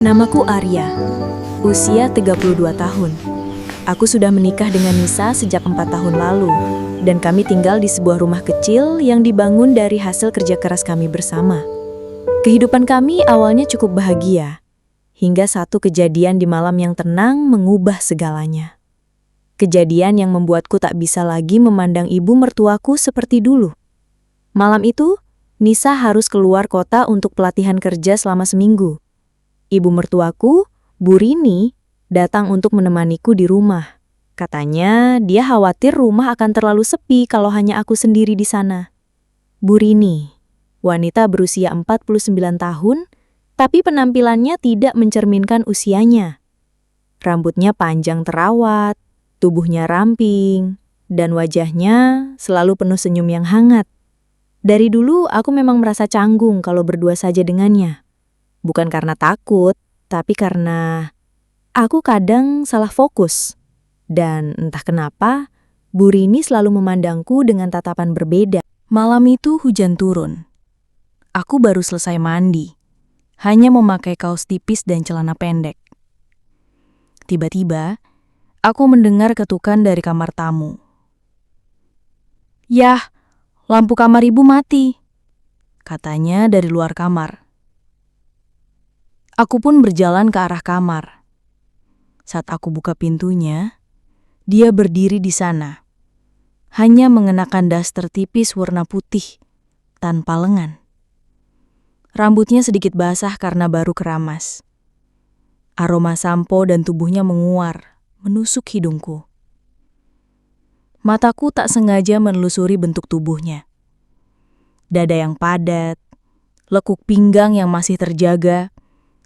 Namaku Arya, usia 32 tahun. Aku sudah menikah dengan Nisa sejak 4 tahun lalu, dan kami tinggal di sebuah rumah kecil yang dibangun dari hasil kerja keras kami bersama. Kehidupan kami awalnya cukup bahagia, hingga satu kejadian di malam yang tenang mengubah segalanya. Kejadian yang membuatku tak bisa lagi memandang ibu mertuaku seperti dulu. Malam itu, Nisa harus keluar kota untuk pelatihan kerja selama seminggu. Ibu mertuaku, Bu Rini, datang untuk menemaniku di rumah. Katanya dia khawatir rumah akan terlalu sepi kalau hanya aku sendiri di sana. Bu Rini, wanita berusia 49 tahun, tapi penampilannya tidak mencerminkan usianya. Rambutnya panjang terawat, tubuhnya ramping, dan wajahnya selalu penuh senyum yang hangat. Dari dulu aku memang merasa canggung kalau berdua saja dengannya. Bukan karena takut, tapi karena aku kadang salah fokus. Dan entah kenapa, Bu Rini selalu memandangku dengan tatapan berbeda. Malam itu hujan turun. Aku baru selesai mandi, hanya memakai kaos tipis dan celana pendek. Tiba-tiba, aku mendengar ketukan dari kamar tamu. "Yah, lampu kamar ibu mati," katanya dari luar kamar. Aku pun berjalan ke arah kamar. Saat aku buka pintunya, dia berdiri di sana, hanya mengenakan daster tipis warna putih, tanpa lengan. Rambutnya sedikit basah karena baru keramas. Aroma sampo dan tubuhnya menguar, menusuk hidungku. Mataku tak sengaja menelusuri bentuk tubuhnya. Dada yang padat, lekuk pinggang yang masih terjaga,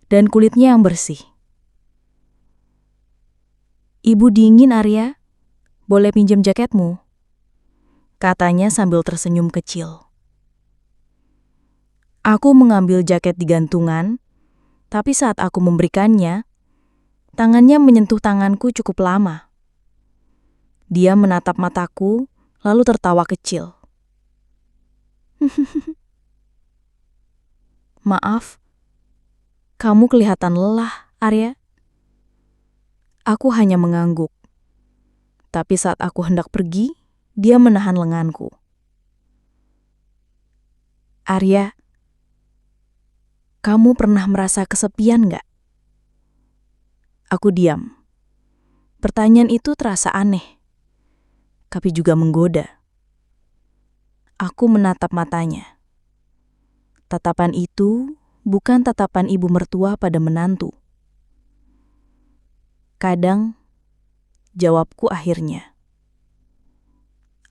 dan kulitnya yang bersih. "Ibu dingin, Arya. Boleh pinjam jaketmu?" katanya sambil tersenyum kecil. Aku mengambil jaket di gantungan, tapi saat aku memberikannya, tangannya menyentuh tanganku cukup lama. Dia menatap mataku, lalu tertawa kecil. "Maaf, kamu kelihatan lelah, Arya." Aku hanya mengangguk. Tapi saat aku hendak pergi, dia menahan lenganku. "Arya, kamu pernah merasa kesepian nggak?" Aku diam. Pertanyaan itu terasa aneh, tapi juga menggoda. Aku menatap matanya. Tatapan itu bukan tatapan ibu mertua pada menantu. Kadang, jawabku akhirnya.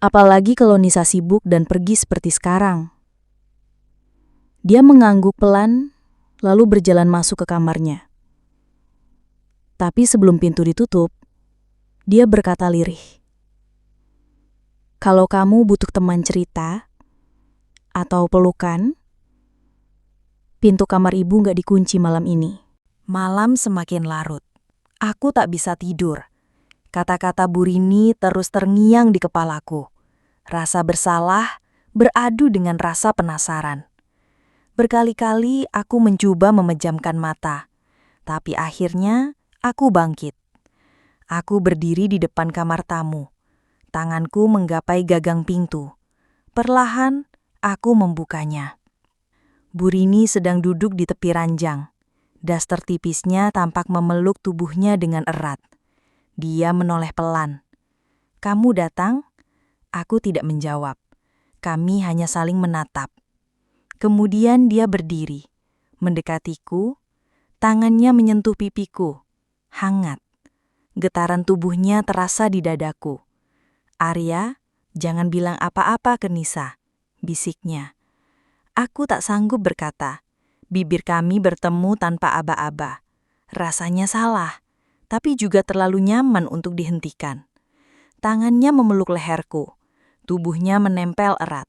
Apalagi kalau Nisa sibuk dan pergi seperti sekarang. Dia mengangguk pelan, lalu berjalan masuk ke kamarnya. Tapi sebelum pintu ditutup, dia berkata lirih, "Kalau kamu butuh teman cerita atau pelukan, pintu kamar ibu nggak dikunci malam ini." Malam semakin larut. Aku tak bisa tidur. Kata-kata Bu Rini terus terngiang di kepalaku. Rasa bersalah beradu dengan rasa penasaran. Berkali-kali aku mencoba memejamkan mata, tapi akhirnya aku bangkit. Aku berdiri di depan kamar tamu. Tanganku menggapai gagang pintu. Perlahan, aku membukanya. Bu Rini sedang duduk di tepi ranjang. Daster tipisnya tampak memeluk tubuhnya dengan erat. Dia menoleh pelan. "Kamu datang?" Aku tidak menjawab. Kami hanya saling menatap. Kemudian dia berdiri, mendekatiku, tangannya menyentuh pipiku, hangat. Getaran tubuhnya terasa di dadaku. "Arya, jangan bilang apa-apa ke Nisa," bisiknya. Aku tak sanggup berkata. Bibir kami bertemu tanpa aba-aba. Rasanya salah, tapi juga terlalu nyaman untuk dihentikan. Tangannya memeluk leherku. Tubuhnya menempel erat.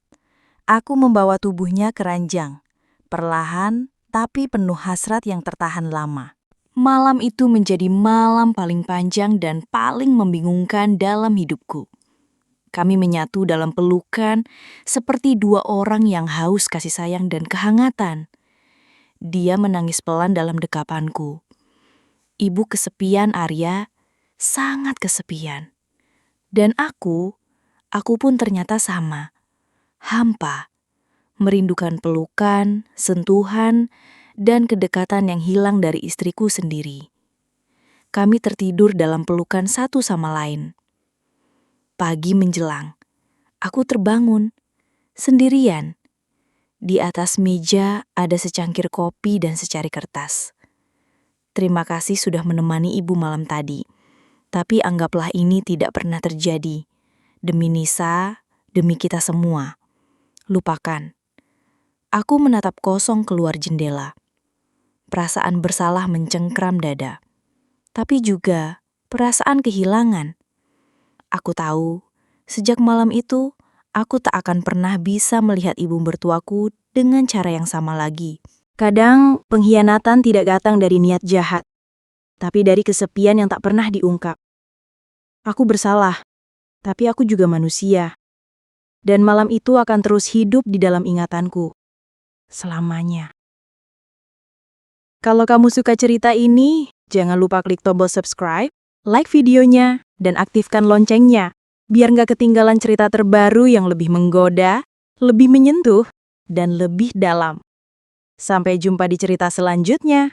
Aku membawa tubuhnya ke ranjang. Perlahan, tapi penuh hasrat yang tertahan lama. Malam itu menjadi malam paling panjang dan paling membingungkan dalam hidupku. Kami menyatu dalam pelukan seperti dua orang yang haus kasih sayang dan kehangatan. Dia menangis pelan dalam dekapanku. Ibu kesepian, Arya. Sangat kesepian. Dan aku pun ternyata sama. Hampa. Merindukan pelukan, sentuhan, dan kedekatan yang hilang dari istriku sendiri. Kami tertidur dalam pelukan satu sama lain. Pagi menjelang, aku terbangun, sendirian. Di atas meja ada secangkir kopi dan secari kertas. Terima kasih sudah menemani ibu malam tadi. Tapi anggaplah ini tidak pernah terjadi. Demi Nisa, demi kita semua. Lupakan. Aku menatap kosong keluar jendela. Perasaan bersalah mencengkram dada. Tapi juga perasaan kehilangan. Aku tahu, sejak malam itu, aku tak akan pernah bisa melihat ibu mertuaku dengan cara yang sama lagi. Kadang pengkhianatan tidak datang dari niat jahat, tapi dari kesepian yang tak pernah diungkap. Aku bersalah, tapi aku juga manusia. Dan malam itu akan terus hidup di dalam ingatanku. Selamanya. Kalau kamu suka cerita ini, jangan lupa klik tombol subscribe, like videonya, dan aktifkan loncengnya, biar nggak ketinggalan cerita terbaru yang lebih menggoda, lebih menyentuh, dan lebih dalam. Sampai jumpa di cerita selanjutnya.